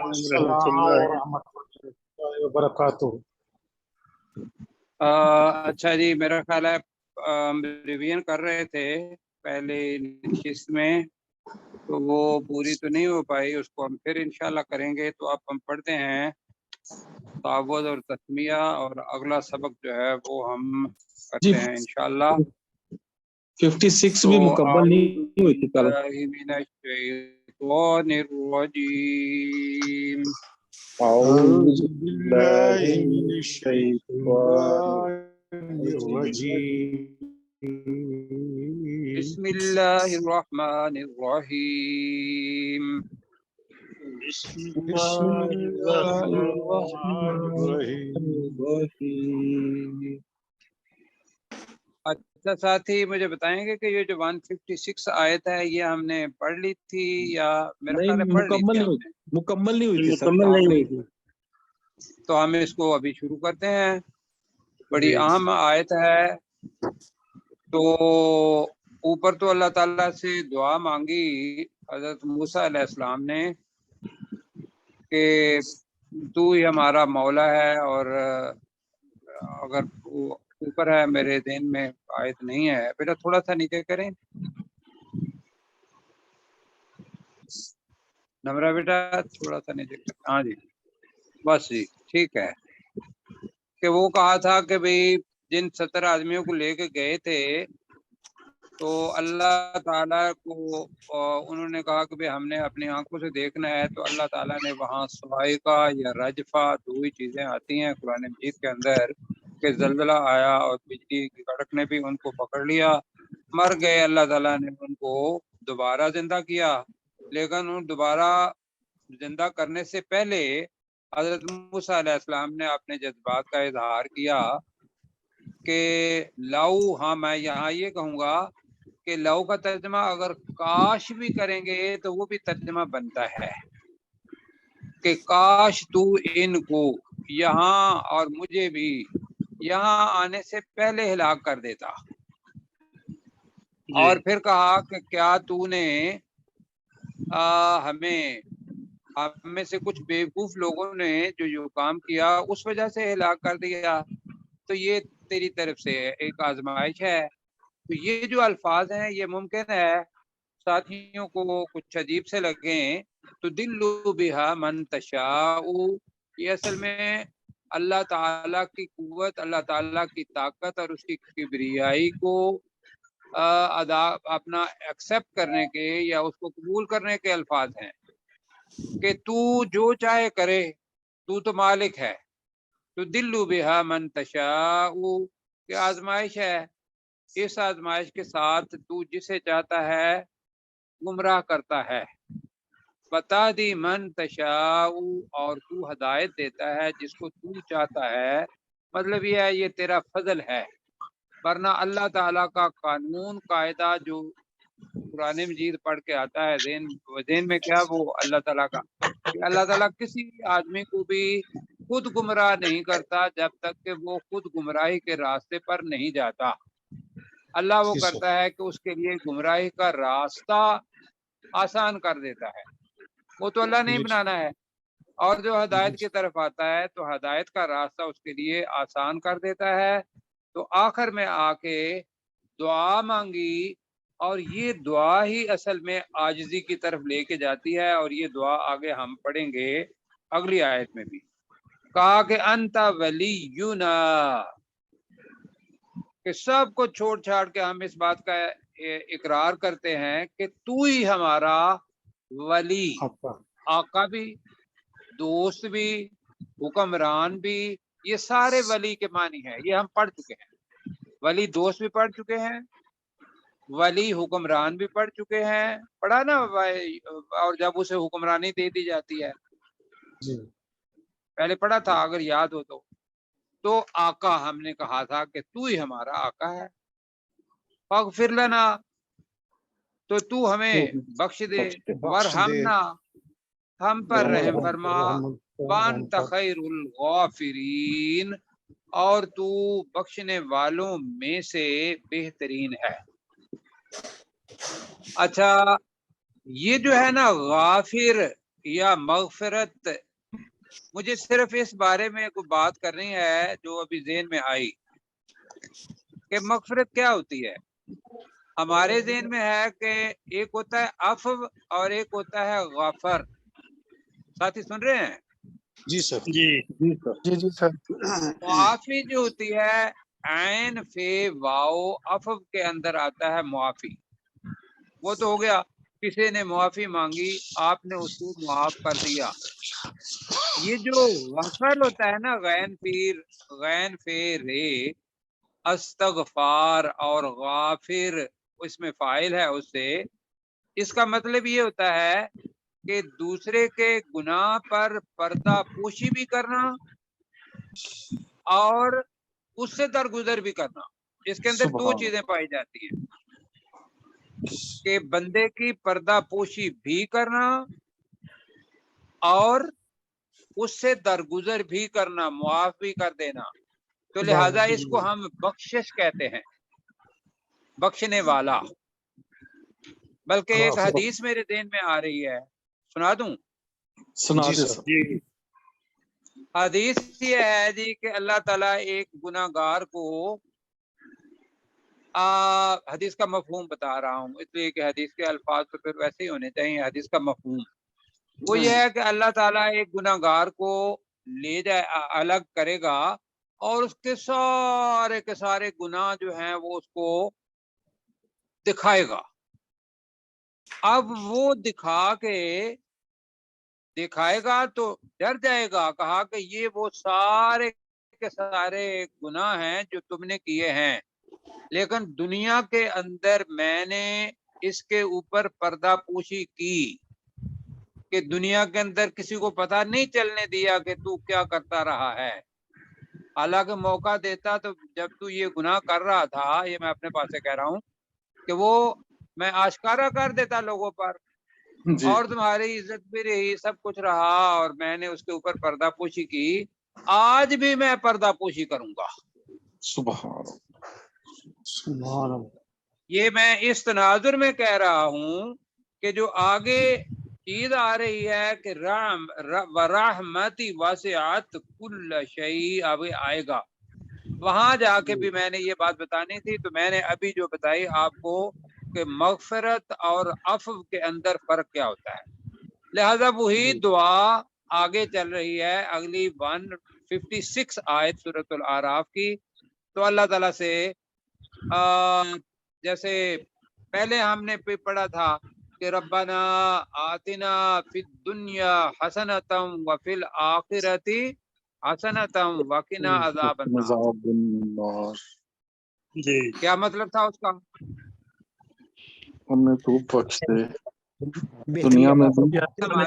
ورحمۃ السلام اللہ۔ ورحمۃ اللہ وبرکاتہ۔ اچھا جی، میرا خیال ہے ہم ریویژن کر رہے تھے پہلے نشست میں، تو وہ پوری تو نہیں ہو پائی، اس کو ہم پھر انشاءاللہ کریں گے۔ تو اب ہم پڑھتے ہیں تعوذ اور تسمیہ، اور اگلا سبق جو ہے وہ ہم کرتے ہیں انشاءاللہ۔ 56 بھی مکمل نہیں ہوئی تھی کل۔ من الشیطان الرجیم، اعوذ باللہ من الشیطان الرجیم۔ بسم اللہ الرحمن الرحیم۔ بسم اللہ الرحمن الرحیم۔ اچھا ساتھی مجھے بتائیں گے کہ یہ جو 156 آیت ہے یہ ہم نے پڑھ لی تھی یا میرا خیال ہے پڑھ لی تھی ہم نے؟ مکمل نہیں ہوئی تھی سر۔ مکمل نہیں ہوئی تھی، تو ہم اس کو ابھی شروع کرتے ہیں۔ بڑی اہم آیت ہے۔ تو اوپر تو اللہ تعالیٰ سے دعا مانگی حضرت موسیٰ علیہ السلام نے کہ تو ہی ہمارا مولا ہے، اور اگر اوپر ہے میرے ذہن میں آیت نہیں ہے، بیٹا تھوڑا سا نیچے کریں نمرہ، بیٹا تھوڑا سا نیچے کریں، ہاں جی بس جی ٹھیک ہے۔ کہ وہ کہا تھا کہ بھئی جن 70 آدمیوں کو لے کے گئے تھے تو اللہ تعالیٰ کو انہوں نے کہا کہ بھئی ہم نے اپنی آنکھوں سے دیکھنا ہے، تو اللہ تعالیٰ نے وہاں صاعقہ یا رجفہ، دو ہی چیزیں آتی ہیں قرآن مجید کے اندر، کہ زلزلہ آیا اور بجلی کی کڑکنے بھی ان کو پکڑ لیا، مر گئے۔ اللہ تعالیٰ نے ان کو دوبارہ زندہ کیا، لیکن ان دوبارہ زندہ کرنے سے پہلے حضرت موسیٰ علیہ السلام نے اپنے جذبات کا اظہار کیا کہ لو، ہاں میں یہاں یہ کہوں گا کہ لو کا ترجمہ اگر کاش بھی کریں گے تو وہ بھی ترجمہ بنتا ہے کہ کاش تو ان کو یہاں اور مجھے بھی یہاں آنے سے پہلے ہلاک کر دیتا۔ اور پھر کہا کہ کیا تو نے ہمیں ہم میں سے کچھ بیوقوف لوگوں نے جو کام کیا اس وجہ سے ہلاک کر دیا، تو یہ تیری طرف سے ایک آزمائش ہے۔ تو یہ جو الفاظ ہیں یہ ممکن ہے ساتھیوں کو کچھ عجیب سے لگیں، تو دلو بہا من تشاء، یہ اصل میں اللہ تعالیٰ کی قوت، اللہ تعالیٰ کی طاقت اور اس کی کبریائی کو اپنا ایکسیپٹ کرنے کے یا اس کو قبول کرنے کے الفاظ ہیں کہ تو جو چاہے کرے، تو مالک ہے۔ تو دلو بہا من تشاء، کہ آزمائش ہے، اس آزمائش کے ساتھ تو جسے چاہتا ہے گمراہ کرتا ہے۔ بتا دی من تشاء، اور تو ہدایت دیتا ہے جس کو تو چاہتا ہے، مطلب یہ ہے یہ تیرا فضل ہے۔ ورنہ اللہ تعالیٰ کا قانون قاعدہ جو قرآن مجید پڑھ کے آتا ہے ذہن میں کیا، وہ اللہ تعالیٰ کا، کہ اللہ تعالیٰ کسی آدمی کو بھی خود گمراہ نہیں کرتا جب تک کہ وہ خود گمراہی کے راستے پر نہیں جاتا۔ اللہ وہ کرتا ہے کہ اس کے لیے گمراہی کا راستہ آسان کر دیتا ہے، وہ تو اللہ نے بنانا ہے، اور جو ہدایت کی طرف آتا ہے تو ہدایت کا راستہ اس کے لیے آسان کر دیتا ہے۔ تو آخر میں آ کے دعا مانگی، اور یہ دعا ہی اصل میں عاجزی کی طرف لے کے جاتی ہے، اور یہ دعا آگے ہم پڑھیں گے اگلی آیت میں بھی۔ کہا کہ انت ولینا، کہ سب کو چھوڑ چھاڑ کے ہم اس بات کا اقرار کرتے ہیں کہ تو ہی ہمارا ولی، آقا بھی، دوست بھی، حکمران بھی، یہ سارے ولی کے معنی ہیں، یہ ہم پڑھ چکے ہیں۔ ولی دوست بھی پڑھ چکے ہیں، ولی حکمران بھی پڑھ چکے ہیں، پڑھا نا، اور جب اسے حکمرانی دے دی جاتی ہے، پہلے پڑھا تھا اگر یاد ہو تو آقا ہم نے کہا تھا کہ تو ہی ہمارا آقا ہے۔ فاغفر لنا، تو تو ہمیں بخش دے، ورحمنا، ہم پر رحم فرما، وانت خیر الغافرین، اور تو بخشنے والوں میں سے بہترین ہے۔ اچھا، یہ جو ہے نا غافر، یا مغفرت، مجھے صرف اس بارے میں کوئی بات کرنی ہے جو ابھی ذہن میں آئی کہ مغفرت کیا ہوتی ہے۔ ہمارے ذہن میں ہے کہ ایک ہوتا ہے عفو اور ایک ہوتا ہے غفر۔ ساتھی سن رہے ہیں؟ جی سر جی جی سر معافی جو ہوتی ہے عین فے واؤ عفو کے اندر آتا ہے معافی۔ وہ تو ہو گیا، کسی نے معافی مانگی، آپ نے اس کو معاف کر دیا۔ یہ جو غفر ہوتا ہے نا، غین فے رے استغفار اور غافر اس میں فاعل ہے اس سے، اس کا مطلب یہ ہوتا ہے کہ دوسرے کے گناہ پر پردہ پوشی بھی کرنا اور اس سے درگزر بھی کرنا۔ اس کے اندر دو چیزیں پائی جاتی ہیں کہ بندے کی پردہ پوشی بھی کرنا اور اس سے درگزر بھی کرنا، معاف بھی کر دینا۔ تو لہذا اس کو ہم بخشش کہتے ہیں، بخشنے والا۔ بلکہ ایک حدیث میرے ذہن میں آ رہی ہے، سنا دوں؟ سنا جی دے سر۔ سر۔ جی حدیث یہ ہے جی کہ اللہ تعالیٰ ایک گناہ گار کو، حدیث کا مفہوم بتا رہا ہوں اس لیے کہ حدیث کے الفاظ تو پھر ویسے ہی ہونے چاہیے۔ حدیث کا مفہوم وہ یہ ہے کہ اللہ تعالیٰ ایک گناہ گار کو لے جائے، الگ کرے گا اور اس کے سارے کے سارے گناہ جو ہیں وہ اس کو دکھائے گا۔ اب وہ دکھائے گا تو ڈر جائے گا، کہا کہ یہ وہ سارے کے سارے گناہ ہیں جو تم نے کیے ہیں، لیکن دنیا کے اندر میں نے اس کے اوپر پردہ پوشی کی کہ دنیا کے اندر کسی کو پتہ نہیں چلنے دیا کہ تو کیا کرتا رہا ہے۔ حالانکہ موقع دیتا تو جب تو یہ گناہ کر رہا تھا، یہ میں اپنے پاس سے کہہ رہا ہوں کہ وہ میں آشکارا کر دیتا لوگوں پر، جی اور تمہاری عزت بھی رہی، سب کچھ رہا، اور میں نے اس کے اوپر پردہ پوشی کی۔ آج بھی میں پردہ پوشی کروں گا۔ سبحان سبحان اللہ۔ یہ میں اس تناظر میں کہہ رہا ہوں کہ جو آگے چیز آ رہی ہے کہ وَرَحْمَتِي وَسِعَتْ كُلَّ شَيْءٍ، اب آئے گا، وہاں جا کے بھی میں نے یہ بات بتانی تھی، تو میں نے ابھی جو بتائی آپ کو کہ مغفرت اور عفو کے اندر فرق کیا ہوتا ہے۔ لہذا وہی دعا آگے چل رہی ہے اگلی 156 آیت سورۃ الاعراف کی۔ تو اللہ تعالیٰ سے جیسے پہلے ہم نے پڑھا تھا کہ ربنا آتنا فی الدنیا حسنۃ وفی الآخرۃ حسنۃ وقنا عذاب النار۔ جی کیا مطلب تھا اس کا؟ ہمیں تو بخش دے دنیا میں بھی،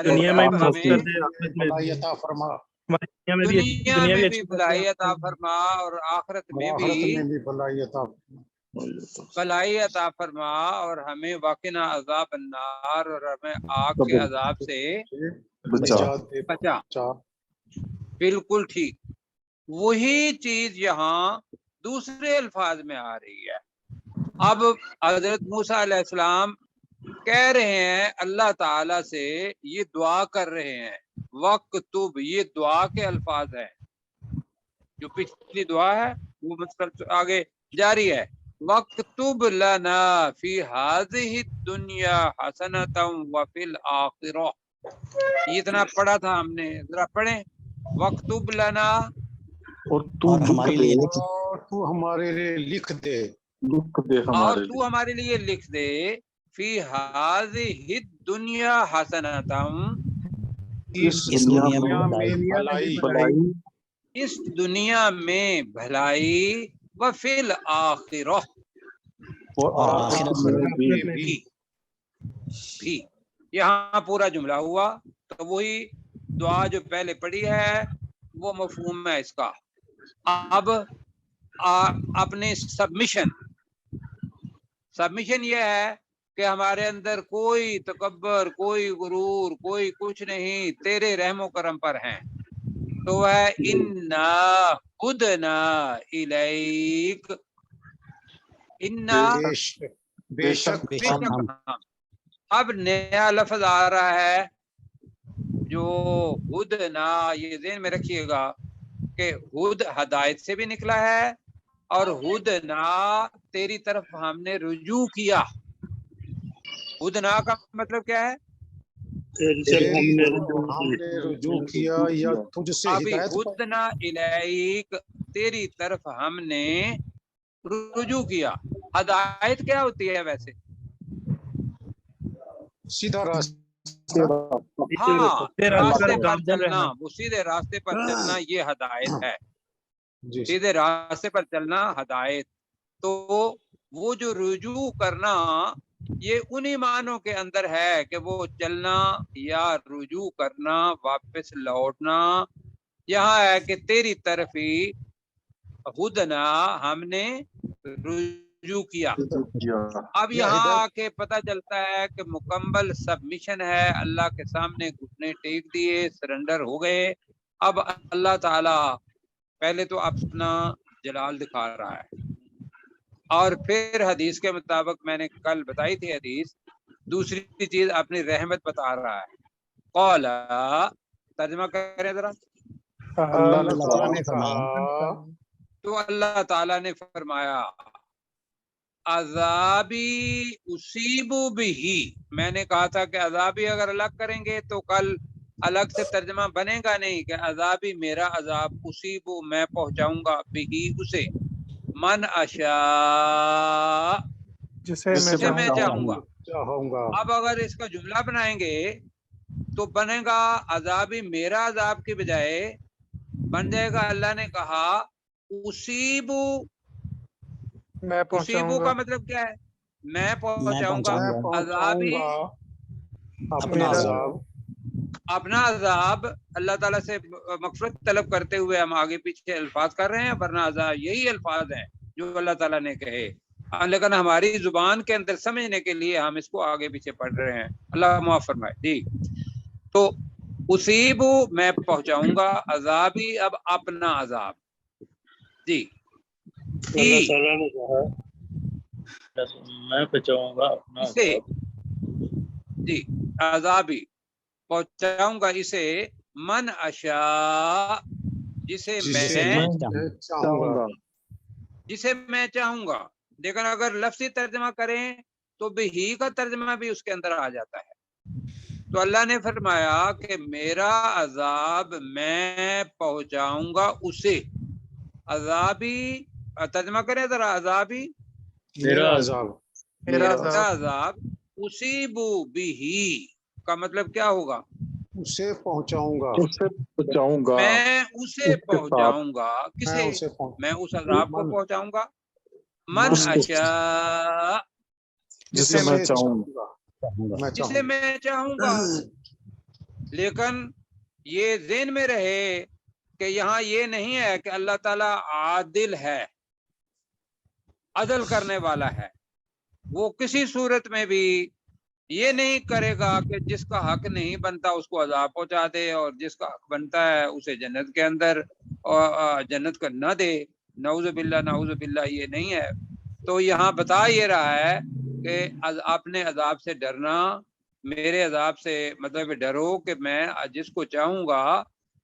دنیا میں معاف کر ہمیں دے، آخرت میں بھلائی بھی، عطا فرما، ہماری دنیا میں بھی دنیا میں بھی اچھی بھلائی عطا فرما اور آخرت اور میں آخرت بھی میں بھی بھلائی عطا فرما۔ بھلائی عطا فرما، اور ہمیں وقنا عذاب النار، اور ہمیں آگ کے عذاب سے بچا۔ بچا۔ بچا۔ بالکل ٹھیک، وہی چیز یہاں دوسرے الفاظ میں آ رہی ہے۔ اب حضرت موسیٰ علیہ السلام کہہ رہے ہیں اللہ تعالی سے، یہ دعا کر رہے ہیں وَاكْتُبْ، یہ دعا کے الفاظ ہیں، جو پچھلی دعا ہے وہ مسلسل آگے جاری ہے۔ وَاكْتُبْ لَنَا فِي هَذِهِ الدُّنْيَا حَسَنَةً وَفِي الْآخِرَةِ، یہ اتنا پڑھا تھا ہم نے، ذرا پڑھیں۔ وَاكْتُبْ لَنَا، اور تو لکھ دے، اور تو ہمارے لیے لکھ دے، لکھ دے اور ہمارے تو لیے، ہمارے لیے لکھ دے، فی هذه الدنیا حسنۃ، اس دنیا میں بھلائی، بھلائی اس دنیا میں بھلائی، وفی الآخرہ، اور آخرت میں بھی۔ بھی، یہاں پورا جملہ ہوا۔ تو وہی دعا جو پہلے پڑھی ہے وہ مفہوم ہے اس کا۔ اب اپنے سبمیشن یہ ہے کہ ہمارے اندر کوئی تکبر، کوئی غرور، کوئی کچھ نہیں، تیرے رحم و کرم پر ہیں۔ تو وہ ہے انا ہدنا الیک، انا بے شک اب نیا لفظ آ رہا ہے جو ہدنا، یہ ذہن میں رکھیے گا کہ ہد ہدایت سے بھی نکلا ہے اور ہدنا تیری طرف ہم نے رجوع کیا. ہدنا کا مطلب کیا ہے؟ تیری طرف ہم نے رجوع ہم کی. نے رجوع کیا یا تجھ سے ابھی ہدایت پا- ہدنا الیک، تیری طرف ہم نے رجوع کیا. ہدایت کیا ہوتی ہے ویسے؟ سیدھا راستہ. ہاں، سیدھے راستے پر گامزن چلنا، رہنا. وہ سیدھے راستے پر چلنا، یہ ہدایت ہے. جی سیدھے راستے پر چلنا ہدایت. تو وہ جو رجوع کرنا یہ انہی معنوں کے اندر ہے کہ وہ چلنا یا رجوع کرنا، واپس لوٹنا. یہاں ہے کہ تیری طرف ہی ہدنا ہم نے رجوع کیا. اب یا یہاں ہدایت آ کے پتہ چلتا ہے کہ مکمل سبمیشن ہے، اللہ کے سامنے گھٹنے ٹیک دیے، سرنڈر ہو گئے. اب اللہ تعالی پہلے تو اپنا جلال دکھا رہا ہے اور پھر حدیث کے مطابق میں نے کل بتائی تھی حدیث، دوسری چیز اپنی رحمت بتا رہا ہے. قال، ترجمہ کریں ذرا. اللہ تعالیٰ نے کہا تو اللہ تعالیٰ نے فرمایا عذابی اصیب بھی. میں نے کہا تھا کہ عذابی اگر الگ کریں گے تو کل الگ سے ترجمہ بنے گا نہیں کہ عذابی میرا عذاب، اصیب میں پہنچاؤں گا بھی اسے، من اشاء جسے میں چاہوں گا. چاہوں گا. اب اگر اس کا جملہ بنائیں گے تو بنے گا عذابی میرا عذاب کی بجائے بن جائے گا اللہ نے کہا اصیب. اصیبو کا مطلب کیا ہے؟ میں پہنچاؤں گا. میں پہنچاؤں عذابی گا اپنا عذاب. اپنا عذاب. اللہ تعالیٰ سے مغفرت طلب کرتے ہوئے ہم آگے پیچھے الفاظ کر رہے ہیں، ورنہ عذاب یہی الفاظ ہیں جو اللہ تعالیٰ نے کہے، لیکن ہماری زبان کے اندر سمجھنے کے لیے ہم اس کو آگے پیچھے پڑھ رہے ہیں. اللہ معاف فرمائے. جی، تو اصیب میں پہنچاؤں گا، عذابی اب اپنا عذاب. جی، اللہ تعالیٰ نے کہا میں پہنچاؤں گا اپنا اسے، عذاب. جی عذابی پہنچاؤں گا اسے، من اشاء جسے میں چاہوں گا. جسے میں چاہوں گا. لیکن اگر لفظی ترجمہ کریں تو بہی کا ترجمہ بھی اس کے اندر آ جاتا ہے. تو اللہ نے فرمایا کہ میرا عذاب میں پہنچاؤں گا اسے. عذابی ترجمہ کریں ذرا. عذابی میرا عذاب. میرا عذاب اصیب بھی کا مطلب کیا ہوگا؟ اسے پہنچاؤں گا. میں اسے پہنچاؤں گا. کسے؟ میں اس عذاب کو من- پہنچاؤں گا. من اشاء جسے میں چاہوں گا. جسے میں چاہوں گا. لیکن یہ ذہن میں رہے کہ یہاں یہ نہیں ہے کہ اللہ تعالیٰ عادل ہے، عدل کرنے والا ہے. وہ کسی صورت میں بھی یہ نہیں کرے گا کہ جس کا حق نہیں بنتا اس کو عذاب پہنچا دے اور جس کا حق بنتا ہے اسے جنت کے اندر جنت کا نہ دے. نعوذ باللہ، نعوذ باللہ، یہ نہیں ہے. تو یہاں بتا یہ رہا ہے کہ اپنے عذاب سے ڈرنا، میرے عذاب سے مطلب ڈرو کہ میں جس کو چاہوں گا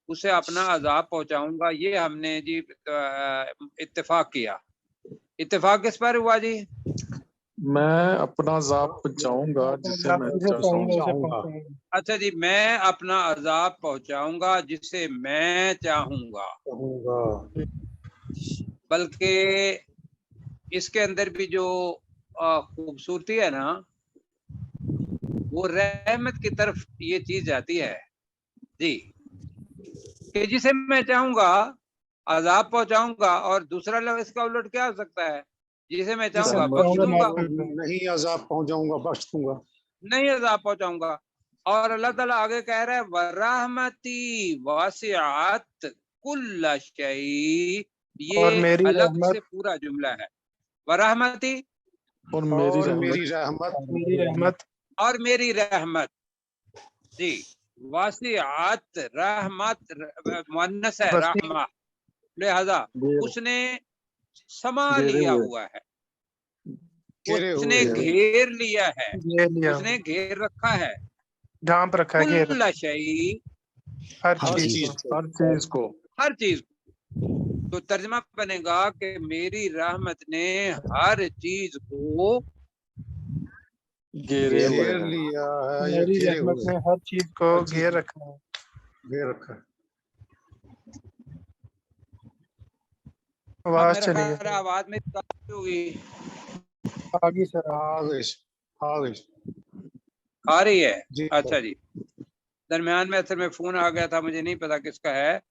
اسے اپنا عذاب پہنچاؤں گا. یہ ہم نے جی اتفاق کیا. اتفاق کس پر ہوا جی؟ میں اپنا عذاب پہنچاؤں گا جسے میں چاہوں گا. اچھا جی، میں اپنا عذاب پہنچاؤں گا جسے میں چاہوں گا. بلکہ اس کے اندر بھی جو خوبصورتی ہے نا، وہ رحمت کی طرف یہ چیز جاتی ہے. جی، کہ جسے میں چاہوں گا عذاب پہنچاؤں گا. اور دوسرا لفظ اس کا الٹ کیا ہو سکتا ہے؟ جسے میں چاہوں گا بخش دوں گا. نہیں عذاب پہنچاؤں گا، بخش دوں گا. نہیں عذاب پہنچاؤں گا. اور اللہ تعالیٰ آگے کہہ رہا ہے وَرَحْمَتِي وَاسِعَتْ كُلَّ شَيْءٍ. یہ الگ سے پورا جملہ ہے. وَرَحْمَتِي، اور میری رحمت. اور میری رحمت. جی، واسعات رحمت مؤنث ہے، رحمہ، لہذا اس نے سما لیا ہوا ہے، اس نے گھیر لیا ہے، اس نے گھیر رکھا ہے. ڈھانپ رکھا ہے. کل شیء، हर चीज हर चीज को हर चीज को। तो तर्जमा बनेगा कि मेरी रहमत ने हर चीज को घेरे हुए घेर हैं। लिया है या मेरी घेरे रहमत हुए ने हैं, हर चीज को हर चीज घेर को रखा है। घेर रखा है। अब आवाज मेरा चली ख्याल है गई, आवाज में दिक्कत होगी। आगे सर आप। आ गए आ गए आ रही है? जी अच्छा जी, दरमियान में असल में फोन आ गया था, मुझे नहीं पता किसका है।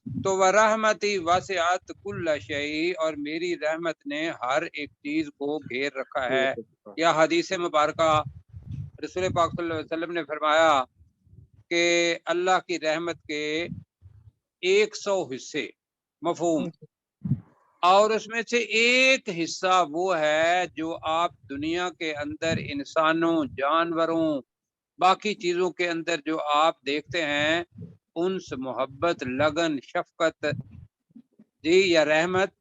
तो वह रहमती वासिअत कुल्ल शै, और मेरी रहमत ने हर एक चीज को घेर रखा है। या हदीस मुबारका रसूल पाक सल्लल्लाहु अलैहि वसल्लम ने फरमाया कि अल्लाह की रहमत के 100 हिस्से मफहूम, और उसमें से एक हिस्सा वो है जो आप दुनिया के अंदर इंसानों, जानवरों, बाकी चीजों के अंदर जो आप देखते हैं, उनसे मोहब्बत, लगन, शफकत जी या रहमत,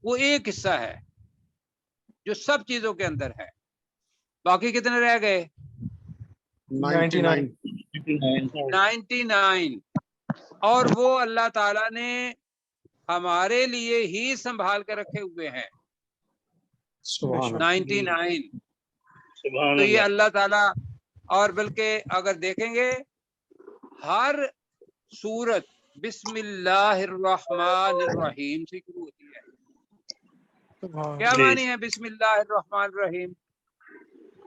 वो एक हिस्सा है जो सब चीजों के अंदर है। बाकी कितने रह गए? 99 99। और वो अल्लाह ताला ने हमारे लिए ही संभाल कर रखे हुए हैं सुभान अल्लाह। 99। सुभान तो ये अल्लाह। अल्लाह ताला, और बल्कि अगर देखेंगे हर सूरत बिस्मिल्लाहिर्रहमानिर्रहीम से शुरू होती है। क्या जी। मानी है बिस्मिल्लाहिर्रहमानिर्रहीम?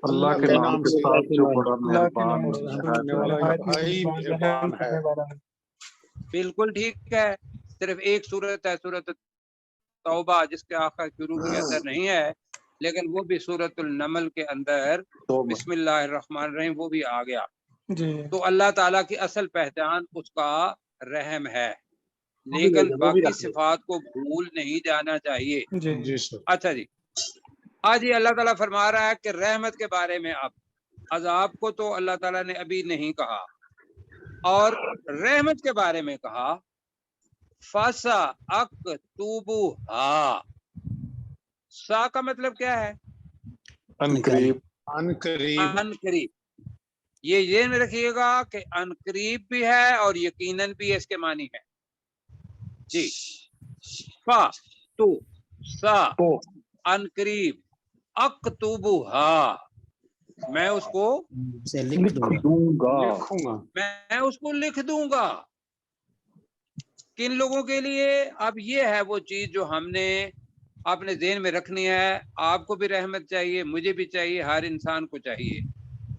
अल्लाह के नाम के साथ जो बड़ा अल्लाह के मेहरबान नाम और से रहम निहायत करने वाला रहम नहायत भाई मेहरबान रहम मेहरबान है। करने वाला है। बिल्कुल ठीक है। सिर्फ एक सूरत है, सूरत तौबा, जिसके आखिर शुरू के अंदर नहीं है, लेकिन वो भी सूरतुल नमल के अंदर तो बिस्मिल्लाहिर्रहमानिर्रहीम वो भी आ गया। जी तो अल्लाह ताला की असल पहचान उसका रहम है, लेकिन बाकी सिफात को भूल नहीं जाना चाहिए। जी जी सर। अच्छा जी, आज ये अल्लाह ताला फरमा रहा है कि रहमत के बारे में, अब अजाब को तो अल्लाह ताला ने अभी नहीं कहा, और रहमत के बारे में कहा फसा अक्तुबु हा। सा का मतलब क्या है? अनकरीब अनकरीब अनकरीब। ये में रखिएगा कि अनकरीब भी है और यकीनन भी है, इसके मानी है जी। फा तू सा तो अनकरीब अक्तुबु हा, मैं उसको लिख दूंगा। लिखूंगा। मैं उसको लिख दूंगा। किन लोगों के लिए? अब ये है वो चीज जो हमने अपने ज़हन में रखनी है। आपको भी रहमत चाहिए, मुझे भी चाहिए, हर इंसान को चाहिए।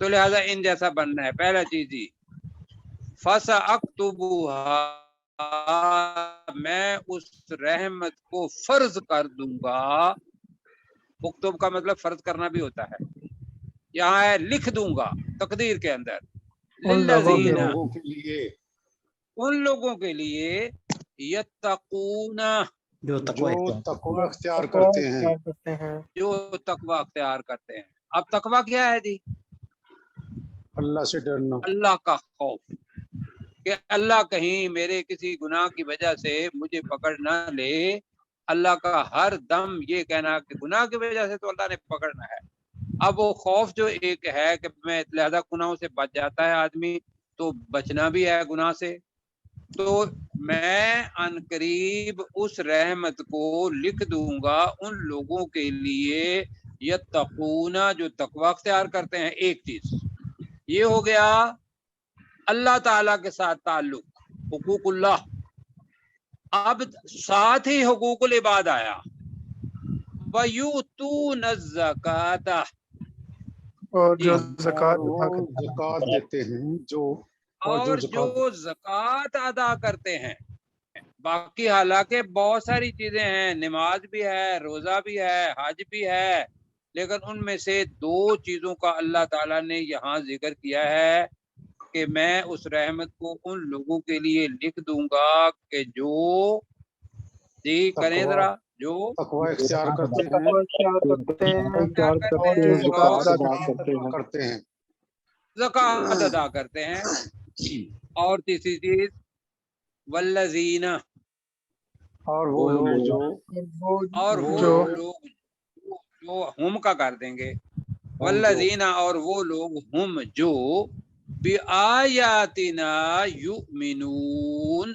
तो लिहाजा इन जैसा बनना है। पहला चीज ही फसा अक्तुबुहा, मैं उस रहमत को फर्ज कर दूंगा। उक्तुब का मतलब फर्ज करना भी होता है, यहाँ है लिख दूंगा तकदीर के अंदर। उन लोगों के लिल्लज़ीना, लोगों के लिए उन लोगों के लिए यत्तकूना, जो तकवा अख्तियार तकवा करते हैं। इख्तियार करते हैं। जो तकवा अख्तियार करते हैं। अब तकवा क्या है जी? अल्लाह से डरना। अल्लाह का खौफ, कि अल्लाह कहीं मेरे किसी गुनाह की वजह से मुझे पकड़ ना ले। अल्लाह का हर दम ये कहना कि गुनाह की वजह से तो अल्लाह ने पकड़ना है। अब वो खौफ जो एक है कि मैं लिहाजा गुनाहों से बच जाता है आदमी, तो बचना भी है गुनाह से। तो मैं अनकरीब उस रहमत को लिख दूंगा उन लोगों के लिए यत्तकूना, जो तकवा अख्तियार करते हैं। एक चीज ये हो गया अल्लाह ताला के साथ ताल्लुक, हुकूकुल्लाह। अब साथ ही हुकूकुल इबाद आया, वयूतून ज़काता, और जो जी। ज़कात और अदा वो करते हैं। ज़कात देते हैं जो, और जो ज़कात अदा करते हैं। बाकी हालांकि बहुत सारी चीजें हैं, नमाज भी है, रोजा भी है, हज भी है, लेकिन उनमें से दो चीजों का अल्लाह ताला ने यहाँ जिक्र किया है कि मैं उस रहमत को उन लोगों के लिए लिख दूंगा कि जो जी करें तकवा जरा, जो तकवा इख्तियार करते हैं, तकवा इख्तियार करते हैं प्यार करते और जो हैं, ज़कात ज़कात अदा अदा करते हैं। करते हैं। करते हैं। ज़कात अदा करते हैं। और तीसरी चीज वल्लज़ीना, और वो लोग जो, और वो जो लोग जो हम का कर देंगे, हम जो वल्लज़ीना, और वो लोग हम जो बिआयातिना युमिनून,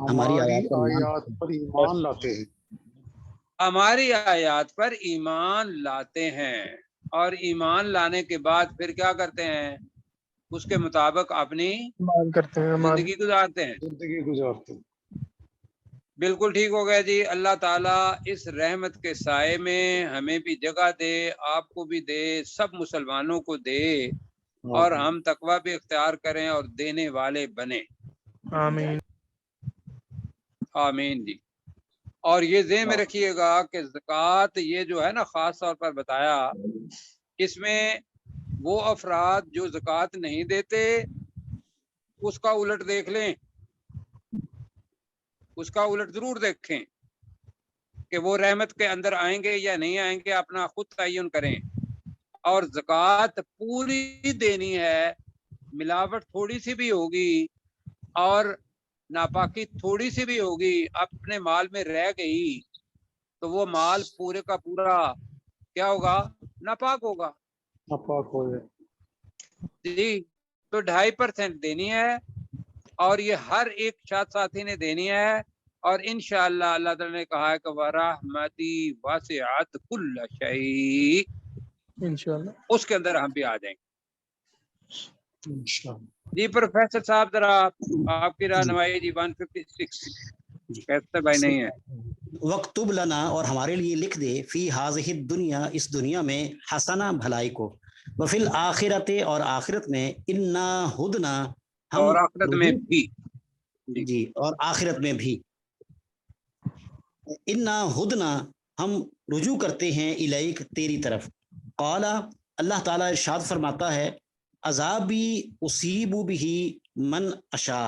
हमारी आयत पर ईमान आयत पर ईमान लाते हैं। हमारी आयत पर ईमान लाते हैं। और ईमान लाने के बाद फिर क्या करते हैं? उसके मुताबिक अपनी मान करते हैं मान। जिंदगी गुजारते हैं। जिंदगी गुजारते हैं। बिल्कुल ठीक हो गया जी। अल्लाह ताला इस रहमत के साए में हमें भी जगह दे, आपको भी दे, सब मुसलमानों को दे, और हम तकवा भी इख्तियार करें और देने वाले बने। आमीन। आमीन जी। और ये ज़हन में रखिएगा कि ज़कात ये जो है ना, ख़ास तौर पर बताया, इसमें वो अफराद जो ज़कात नहीं देते उसका उलट देख लें, उसका उलट ज़रूर देखें कि वो रहमत के अंदर आएंगे या नहीं आएंगे, अपना खुद तयन करें। और ज़कात पूरी देनी है, मिलावट थोड़ी सी भी होगी और नापाकी थोड़ी सी भी होगी, अपने माल में रह गई, तो वो माल पूरे का पूरा क्या होगा? नापाक होगा नापाक हो जाए। जी। तो 2.5% देनी है, और ये हर एक साथी ने देनी है। और इंशाअल्लाह अल्लाह ताला ने कहा है कि वरहमती वासिअत कुल्ल शै, इंशाअल्लाह उसके अंदर हम भी आ जाएंगे इंशाअल्लाह। जी। प्रोफेसर साहब जरा आपकी रहनुमाई जी। 156 कैसे भाई नहीं है? वक्तुब लना, और हमारे लिए लिख दे, फी हाज़िहि दुनिया, इस दुनिया में, हसना, भलाई को, व फिल आखिरते, और आखिरत में, इन्ना हुदना, हम और आखिरत में भी जी, और आखिरत में भी, इन्ना हुदना, हम रुजू करते हैं, इलैक, तेरी तरफ। क़ाला, अल्लाह ताला इरशाद फरमाता है, अज़ाबी उसीबु बिही मन अशा,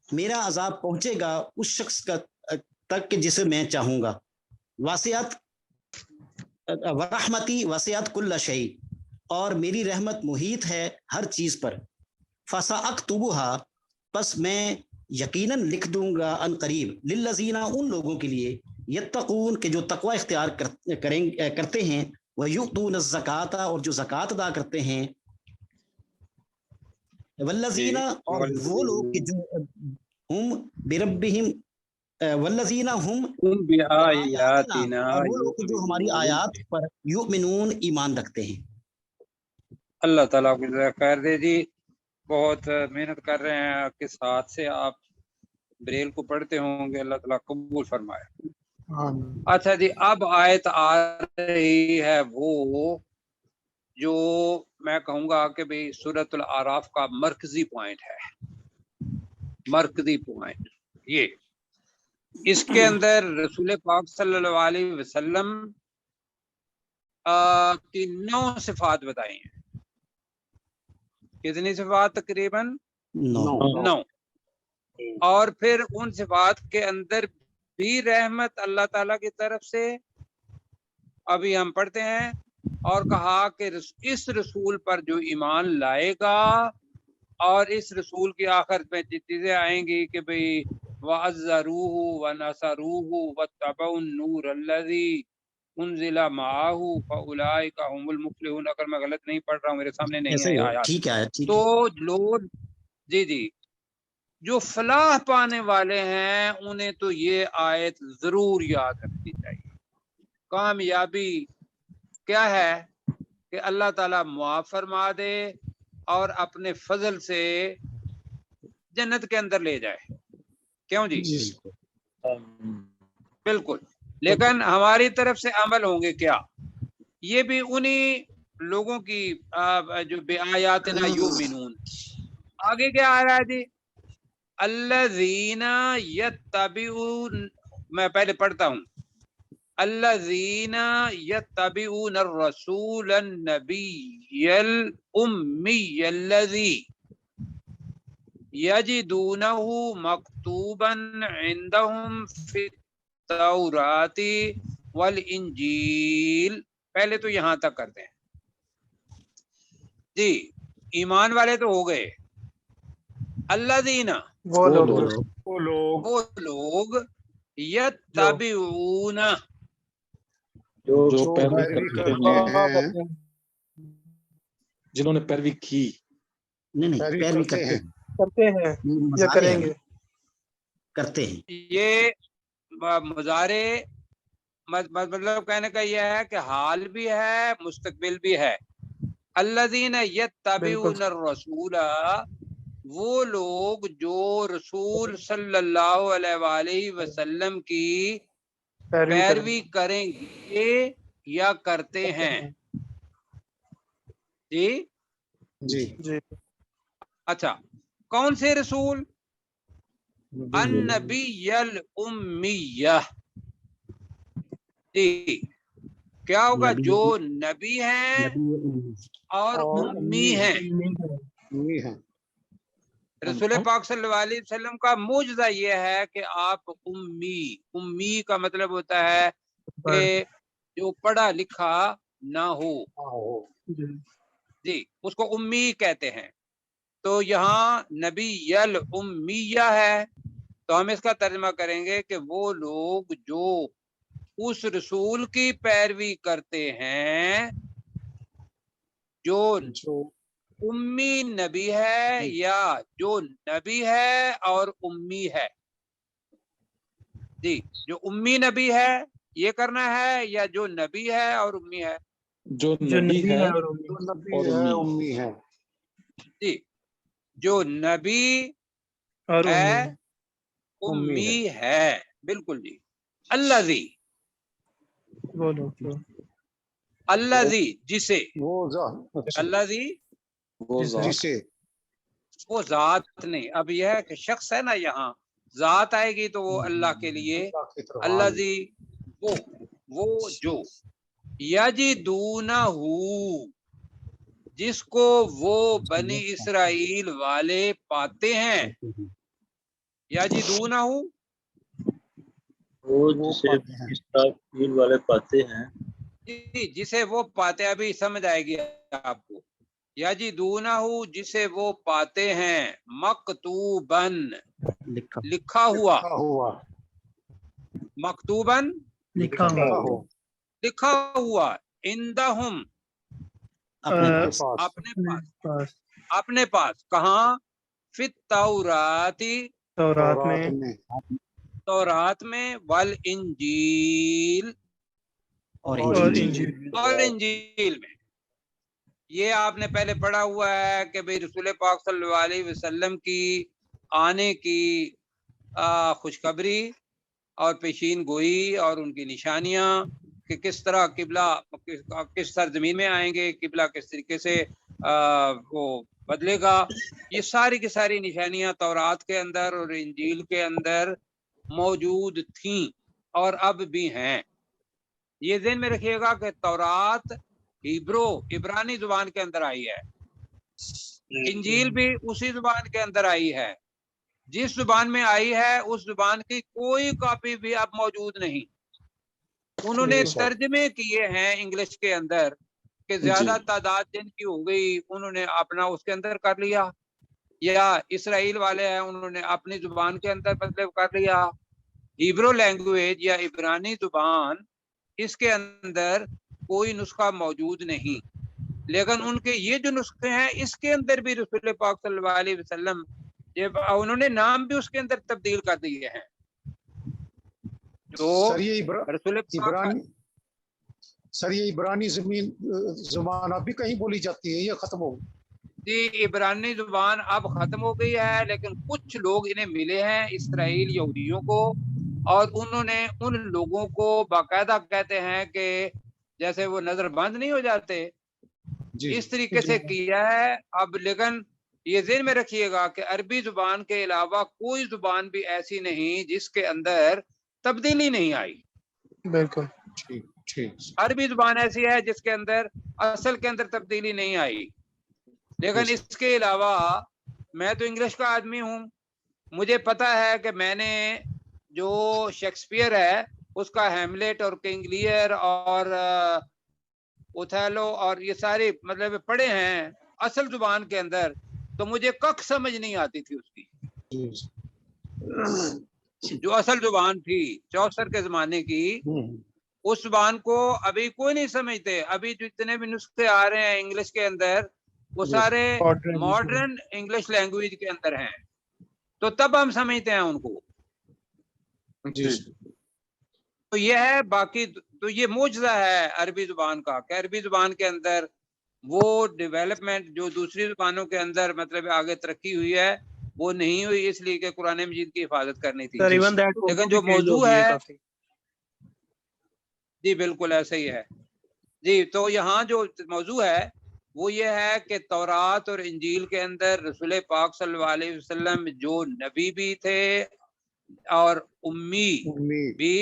मेरा अजाब पहुंचेगा उस शख्स का तक कि जिसे मैं चाहूंगा। वासियत वरहमती वसियत कुल्ल शै, और मेरी रहमत मुहीत है हर चीज पर। फसाअक्तुबुहा, बस मैं यकीनन लिख दूंगा अन करीब, लिल्लज़ीना, उन लोगों के लिए, यत्तकून, के जो तकवा इख्तियार करते हैं, व युतून ज़काता, और जो ज़कात अदा करते हैं, वल्लज़ीना, और वो लोग कि जो हम बिरब्बिहिम, वल्लज़ीना हम बिआयातिना, और वो लोग जो हमारी आयात पर युमिनून, ईमान रखते हैं। अल्लाह ताला को जज़ा खैर दे जी। बहुत मेहनत कर रहे हैं, किस हाथ से आप ब्रेल को पढ़ते होंगे, अल्लाह ताला कबूल फरमाए। आमीन। अच्छा जी, अब आयत आ रही है वो जो मैं कहूँगा कि भाई सूरतुल आराफ का मरकजी पॉइंट है। मरकजी पॉइंट ये, इसके अंदर रसूल पाक सल्लल्लाहु अलैहि वसल्लम की 9 सिफात बताई हैं। कितनी सिफात? तकरीबन 9। और फिर उन सिफात के अंदर भी रहमत अल्लाह ताला की तरफ से, अभी हम पढ़ते हैं, और कहा कि इस रसूल पर जो ईमान लाएगा, और इस रसूल की आखिर में चीजें आएंगी कि भाई वअज़्ज़रूहु व नसरूहु वत्तबउन नूर अल्लज़ी उनज़िला माअहु फउलाइका हुमुल मुफ़्लिहून। अगर मैं गलत नहीं पढ़ रहा हूँ, मेरे सामने नहीं है आयत। ठीक है, ठीक तो है। लोग जी जी जो फलाह पाने वाले हैं उन्हें तो ये आयत जरूर याद रखनी चाहिए। कामयाबी क्या है कि अल्लाह ताला मुआफ़ फरमा दे और अपने फजल से जन्नत के अंदर ले जाए। क्यों जी? बिल्कुल। लेकिन हमारी तरफ से अमल होंगे क्या? ये भी उन्हीं लोगों की जो बिआयातिना युमिनून। आगे क्या आ रहा है जी? अल्लज़ीना यत्तबिऊन, मैं पहले पढ़ता हूँ। अल्लज़ीना यत्तबिऊन अर्रसूलन नबिय्यल उम्मियल्लज़ी यजिदूनहु मक्तूबन इंदहुम फित्तौराती वल इंजील। पहले तो यहाँ तक करते हैं जी। ईमान वाले तो हो गए। अल्लज़ीना, वो लोग यत्तबिऊन, जो पैरवी पैरवी करते करते हैं, हैं, जिन्होंने पैरवी की, नहीं पैरवी पैरवी करते करते हैं। हैं, करते हैं ये या मज़ारे हैं, करेंगे। करते हैं। ये मुजारे मतलब कहने का यह है कि हाल भी है मुस्तकबिल भी है। अल्लज़ीना यत्तबिऊन रसूला, वो लोग जो रसूल सल्लल्लाहु अलैहि वसल्लम की पैरवी करेंगे या करते हैं। जी जी जी अच्छा, कौन से रसूल? नबी अन्नबिय्युल उम्मिय्या। जी, क्या होगा? नबी जो नबी हैं नबी और और उम्मी हैं। उम्मी है। रसूल पाक सल्लल्लाहु अलैहि वसल्लम का मौजज़ा ये है कि आप उम्मी का मतलब होता है कि जो पढ़ा लिखा ना हो, जी, उसको उम्मी कहते हैं। तो यहाँ नबी यल उम्मिया है, तो हम इसका तर्जमा करेंगे कि वो लोग जो उस रसूल की पैरवी करते हैं जो उम्मी नबी है, या जो नबी है और उम्मी है। जी, जो उम्मी नबी है ये करना है, या जो नबी है और उम्मी है? जो नबी है जो नबी और है उम्मी। उम्मी है। जी, जो नबी और है उम्मी उम्मी है, बिल्कुल जी। अल्लाजी, बोलो तो अल्लाजी जिसे, वो अच्छा, अल्लाजी वो जात। जिसे वो जात नहीं, अब यह है कि शख्स है ना, यहाँ जात आएगी तो वो अल्लाह के लिए अल्लाह की तरफ अल्लाजी, वो जो यजिदूनहू, जिसको वो बनी इसराइल वाले पाते हैं। यजिदूनहू, वो जिसे पाते हैं। इसराइल वाले पाते हैं। जिसे वो पाते, अभी समझ आएगी आपको। यजिदूनहू, जिसे वो पाते हैं, मकतूबन, लिखा हुआ, मकतूबन लिखा हुआ लिखा हुआ, इंदहुम, अपने पास कहाँ? फित तौराती, तौरात में, वल इंजील, और इंजील में। ये आपने पहले पढ़ा हुआ है कि भाई रसूल पाक सल्लल्लाहु अलैहि वसल्लम की आने की खुशखबरी और पेशीन गोई और उनकी निशानियां, कि किस तरह किबला किस सरजमीन में आएंगे, किबला किस तरीके से वो बदलेगा, ये सारी की सारी निशानियां तौरात के अंदर और इंजील के अंदर मौजूद थीं और अब भी हैं। ये ज़हन में रखिएगा कि तौरात इब्रानी जुबान के अंदर आई है, इंजील भी उसी जुबान के अंदर आई है। जिस जुबान में आई है उस जुबान की कोई कॉपी भी अब मौजूद नहीं। उन्होंने तर्जमे किए हैं इंग्लिश के अंदर कि ज्यादा तादाद जिनकी हो गई उन्होंने अपना उसके अंदर कर लिया, या इसराइल वाले हैं उन्होंने अपनी जुबान के अंदर मतलब कर लिया। हिब्रू लैंग्वेज या इब्रानी जुबान, इसके अंदर कोई नुस्खा मौजूद नहीं, लेकिन उनके ये जो नुस्खे हैं इसके अंदर भी रसूल पाक सल्लल्लाहु अलैहि वसल्लम ये उन्होंने नाम भी उसके अंदर तब्दील कर दिए हैं। तो सर ये इब्रानी जुबान अब भी कहीं बोली जाती है या खत्म हो गई? जी, इब्रानी जुबान अब खत्म हो गई है, लेकिन कुछ लोग इन्हें मिले हैं इसराइल यहूदियों को, और उन्होंने उन लोगों को बाकायदा कहते हैं कि जैसे वो नजर बंद नहीं हो जाते, इस तरीके से किया है अब। लेकिन ये ज़हन में रखिएगा कि अरबी जुबान के अलावा कोई जुबान भी ऐसी नहीं जिसके अंदर तब्दीली नहीं आई। बिल्कुल ठीक। अरबी जुबान ऐसी है जिसके अंदर असल के अंदर तब्दीली नहीं आई। लेकिन इसके अलावा मैं तो इंग्लिश का आदमी हूँ, मुझे पता है कि मैंने जो शेक्सपियर है उसका हैमलेट और किंग लियर और ओथेलो और ये सारे मतलब पढ़े हैं असल जुबान के अंदर, तो मुझे कख समझ नहीं आती थी उसकी। जो असल जुबान थी चौसर के जमाने की, उस जुबान को अभी कोई नहीं समझते। अभी जो इतने भी नुस्खे आ रहे हैं इंग्लिश के अंदर, वो सारे Modern मॉडर्न इंग्लिश लैंग्वेज के अंदर हैं, तो तब हम समझते हैं उनको। जी तो ये है, बाकी तो ये मुजज़ा है अरबी जुबान का, कि अरबी जुबान के अंदर वो डेवलपमेंट जो दूसरी जुबानों के अंदर मतलब आगे तरक्की हुई है वो नहीं हुई, इसलिए कि कुरान मजीद की हिफाजत करनी थी। Sir, even that लेकिन Urdu जो भी change हो मौजू गई है है, काफी। जी बिल्कुल ऐसा ही है जी। तो यहाँ जो मौजू है वो ये है कि तौरात और इंजील के अंदर रसूल पाक सल्लल्लाहु अलैहि वसल्लम जो नबी भी थे और उम्मी उम्मीद भी,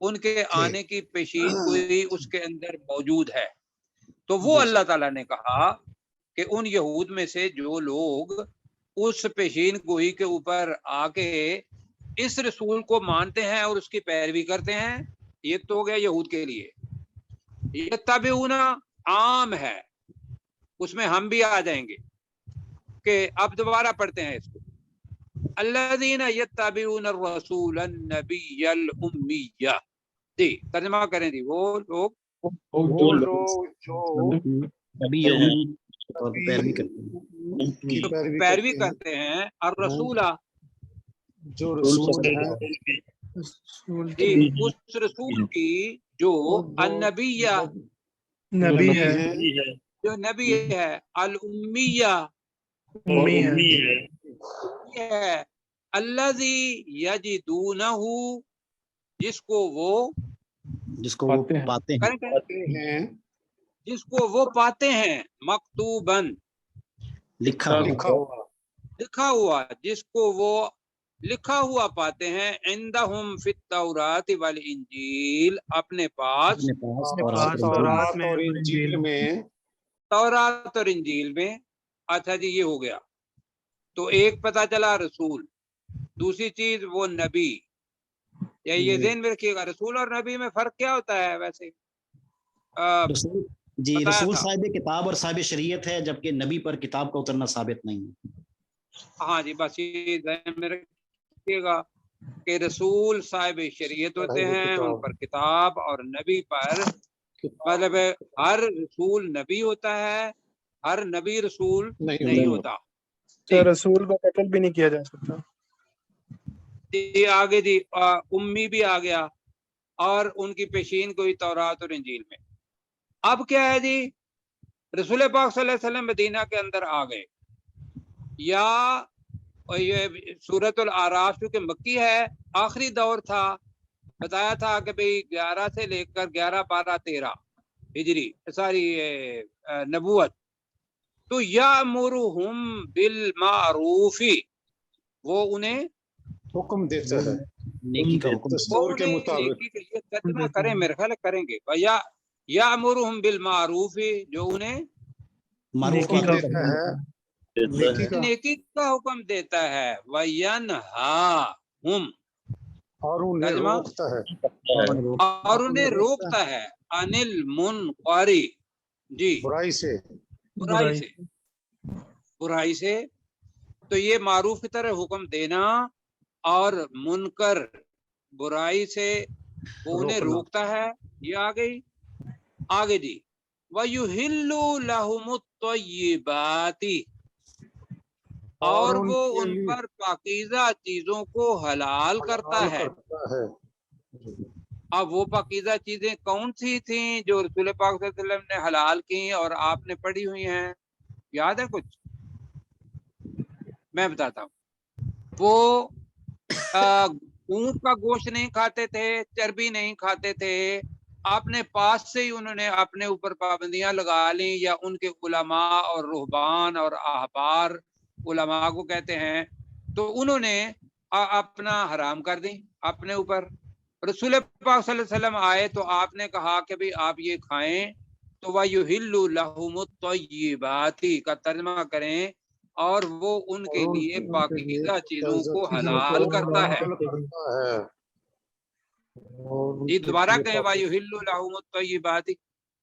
उनके आने की पेशीन गोई उसके अंदर मौजूद है। तो वो अल्लाह ताला ने कहा कि उन यहूद में से जो लोग उस पेशीन गोई के ऊपर आके इस रसूल को मानते हैं और उसकी पैरवी करते हैं, ये तो हो गया यहूद के लिए। ये तबिऊना आम है, उसमें हम भी आ जाएंगे कि अब दोबारा पढ़ते हैं इसको। अल्लज़ीना यत्तबिऊन रसूलन नबिय्यल उम्मिय्या। जी तर्जुमा करें जी। वो लोग वो लोग जो नबी या उम्मी के तौर पर पैरवी करते हैं। की जो पैरवी पैरवी करते हैं, करते हैं और रसूला, जो रसूल है रसूल जी की उस रसूल की जो अन्नबिया, नबी नबी है, है, जो नबी है, अल उम्मिया उम्मी है, ये है, अल्लज़ी यजिदूनहु जिसको वो जिसको वो पाते हैं। पाते हैं, करें, हैं जिसको वो पाते हैं, मकतूबन लिखा हो, लिखा हुआ, लिखा हुआ, जिसको वो लिखा हुआ पाते हैं, इंदहुम फित तौरात वल इंजील, अपने पास अपने पास अपने और पास इंजील तौरात में और इंजील में। तौरात और इंजील में। अच्छा जी, ये हो गया। तो एक पता चला रसूल, दूसरी चीज वो नबी। या ये ध्यान में रखिएगा, रसूल और नबी में फर्क क्या होता है वैसे? रसूल जी, बताया रसूल था। साहिब किताब और साहिब शरीयत है, जबकि नबी पर किताब का उतरना साबित नहीं है। हाँ जी, बस ये ध्यान में रखिएगा कि रसूल साहिब शरीयत होते हैं, उन पर किताब, और नबी पर मतलब हर रसूल नबी होता है, हर नबी रसूल नहीं होता। सर रसूल का कत्ल भी नहीं किया जा सकता। जी आगे जी, उम्मी भी आ गया और उनकी पेशीन कोई तौरात और इंजील में। अब क्या है जी, रसूल पाक सल्लल्लाहु अलैहि वसल्लम मदीना के अंदर आ गए, या ये सूरतुल आराफ क्योंकि मक्की है, आखिरी दौर था, बताया था कि भाई 11 से लेकर 11, 12, 13 हिजरी सारी नबूवत। तो यामुरुहुम बिल मारूफी, वो उन्हें हुक्म देता है नेकी का हुक्म, वो दस्तूर के उन्हें मुताबिक। नेकी के लिए तर्जुमा करें, मेरे ख्याल करेंगे। यामुरुहुम बिल मारूफी, जो उन्हें मारूफ नेकी का मामूर देता है, नेकी का, नेकी का हुक्म देता है, वयनहाहुम, और उन्हें तर्जुमा, रोकता है, और उन्हें रोकता है, अनिल मुनकरी, जी बुराई से। बुराई से, बुराई से। तो ये मारूफ की तरह हुक्म देना और मुनकर बुराई से वो उन्हें रोकना। रोकता है। ये आ गई। आगे जी, वयुहिल्लु लहुमुत तय्यिबाती, और वो उनके उन लिए पर पाकीज़ा चीजों को हलाल करता हलाल है। करता है। अब वो पाकीज़ा चीजें कौन सी थी जो रसूल पाक सल्लल्लाहु अलैहि वसल्लम ने हलाल की और आपने पढ़ी हुई हैं, याद है कुछ? मैं बताता हूँ। वो ऊंट का गोश्त नहीं खाते थे, चर्बी नहीं खाते थे। आपने पास से ही उन्होंने अपने ऊपर पाबंदियां लगा ली, या उनके उलमा और रुहबान और अहबार, उलमा को कहते हैं, तो उन्होंने अपना हराम कर दी अपने ऊपर। रसूल पाक सल्लल्लाहु अलैहि वसल्लम आए तो आपने कहा कि भाई आप ये खाएं, तो वयुहिल्लु लहुमुत तय्यिबाती का तर्जुमा करें, और वो उनके लिए पाकीज़ा चीजों को हलाल करता है। जी दोबारा कहें, वयुहिल्लु लहुमुत तय्यिबाती,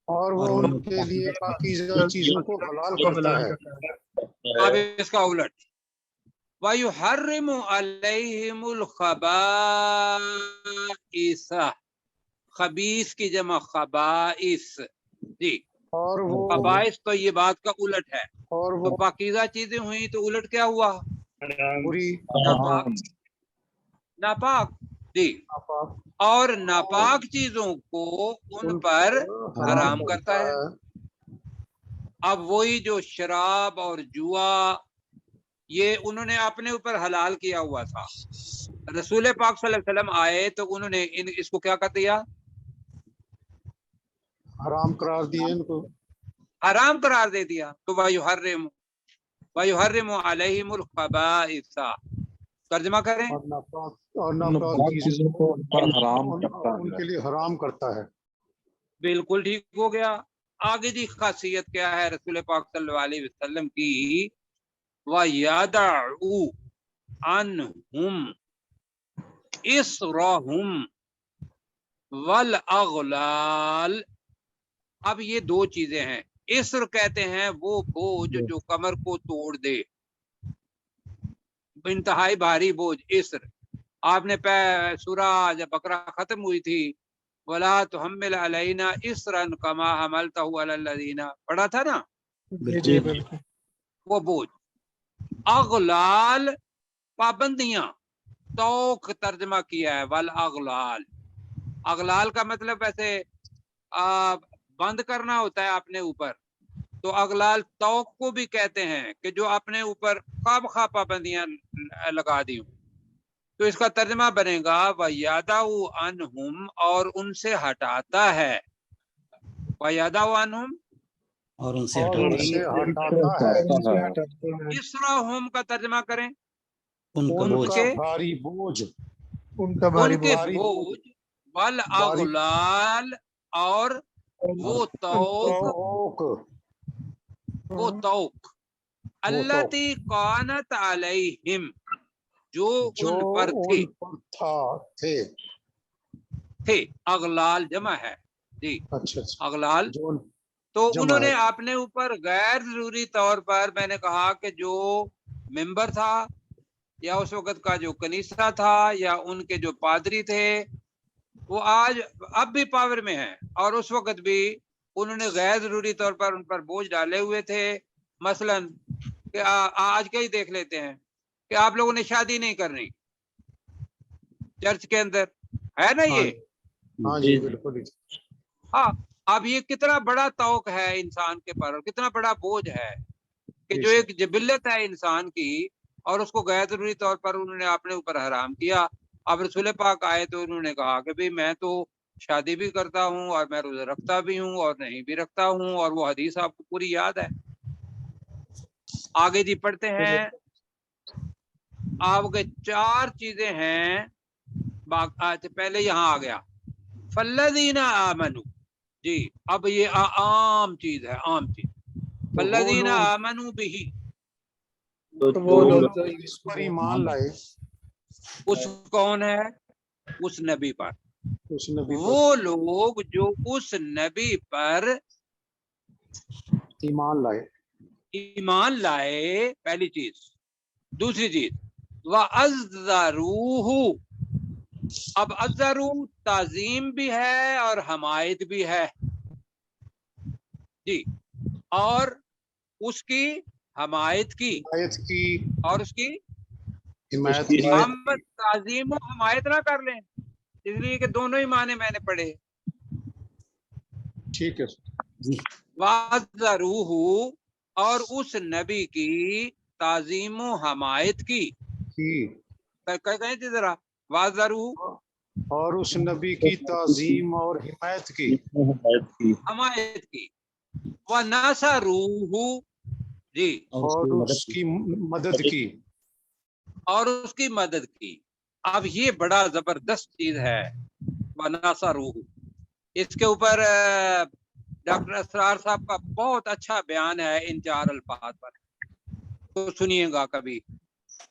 और वो उनके लिए पाकीज़ा चीजों को हलाल करता है। अब इसका उलट, वयुहर्रिमु अलैहिमुल खबाइस, खबीस की जमा खबाइस, जी اور وہ खबाइस तो ये बात का उलट है, और तो वो पाकीज़ा चीजें हुई तो उलट क्या हुआ? बुरी नापाक, नापाक जी। नापाक और नापाक चीजों को उन पर हराम करता है। अब वही जो शराब और जुआ, ये उन्होंने अपने ऊपर हलाल किया हुआ था। रसूल पाक सल्लल्लाहु अलैहि वसल्लम आए तो उन्होंने इसको क्या कर दिया? हराम करार दिए इनको। हराम करार दे दिया। तो वयुहर्रिमु अलैहिमुल खबाइसा, तर्जमा करें। और नापाक नापाक चीजों को उन पर हराम करता है। उनके लिए हराम करता है। बिल्कुल ठीक हो गया। आगे जी खासियत क्या है रसूल पाक सल्लल्लाहु अलैहि वसल्लम की? वयदउ अन्हुम इसरहुम वल अगलाल। अब ये दो चीजें हैं। इसर कहते हैं वो बोझ जो कमर को तोड़ दे, इंतहाई भारी बोझ, इसर। आपने सूरह जब बकरा खत्म हुई थी, वला तुहम्मिल अलैना इसरन कमा हमलतहु अलल लज़ीना, पढ़ा था ना? जी जी बिल्कुल। वो बोझ। अगलाल पाबंदियां, तौक तर्जमा किया है, वल अगलाल। अगलाल का मतलब वैसे बंद करना होता है अपने ऊपर, तो अगलाल तौक को भी कहते हैं कि जो अपने ऊपर खाबखा पाबंदियां लगा दी। तो इसका तर्जमा बनेगा वयादाउ अनहुम, और उनसे हटाता है। वयादाउ अनहुम और उनसे और हटाता उनसे है हटाता है। उनसे हटाते हैं इसराहुम का तर्जमा करें उनका बोझ। उनका उनके भारी बोझ। उनका भारी उनके बोझ। बोझ, वल भारी अगलाल, और वो तौक, वो तौक अल्लती कानत अलैहिम, जो उन पर थे। थे, अगलाल जमा है जी। अच्छा अगलाल जो तो जमा उन्होंने है। अपने ऊपर गैर जरूरी तौर पर, मैंने कहा कि जो मेंबर था या उस वक्त का जो कनीसा था या उनके जो पादरी थे, वो आज अब भी पावर में है, और उस वक्त भी उन्होंने गैर जरूरी तौर पर उन पर बोझ डाले हुए थे। मसलन कि आज का ही देख लेते हैं कि आप लोगों ने शादी नहीं करनी चर्च के अंदर, है ना ये? हाँ जी बिल्कुल। हाँ। अब ये कितना बड़ा तौक है इंसान के पर, और कितना बड़ा बोझ है कि जो एक जिबिल्लत है इंसान की, और उसको गैर जरूरी तौर पर उन्होंने अपने ऊपर हराम किया। अब रसूल पाक आए तो उन्होंने कहा कि भाई मैं तो शादी भी करता हूँ और मैं रोजा रखता भी हूँ और नहीं भी रखता हूँ, और वो हदीस आपको पूरी याद है। आगे जी पढ़ते हैं। आपके चार चीजें हैं। पहले यहाँ आ गया फल्लदीना आमनु जी। अब ये आम चीज है, आम चीज। फल्लदीना आमनु बिही, तो वो लोग जो इस पर ईमान लाए, उस कौन है? उस नबी पर। उस नबी पर वो लोग जो उस नबी पर ईमान लाए। ईमान लाए, पहली चीज। दूसरी चीज व अज़्ज़रूहु। अब अज़्ज़रू ताजीम भी है और हमायत भी है जी। और उसकी हमायत की आयत की और उसकी हिमायत की। हम ताजीम और हमायत ना कर लें, इसलिए कि दोनों ही माने मैंने पढ़े। ठीक है जी। वाज़रूहु, और उस नबी की ताजीम हमायत की। कहें थी जरा, वाज़रूहु, और उस नबी की ताजीम और हिमायत की, हमायत की। व नसरूहु जी, और उसकी मदद की, और उसकी मदद की। अब ये बड़ा जबरदस्त चीज है, व नसरूहु। इसके ऊपर डॉक्टर असरार साहब का बहुत अच्छा बयान है इन चार अल्फाज पर, तो सुनिएगा कभी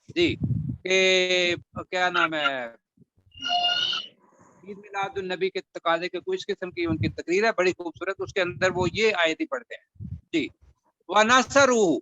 जी। के क्या नाम है, ईद मिलादुन नबी के तकाजे के कुछ किस्म की उनकी तकरीर है, बड़ी खूबसूरत। उसके अंदर वो ये आयत ही पढ़ते हैं जी। व नसरूहु,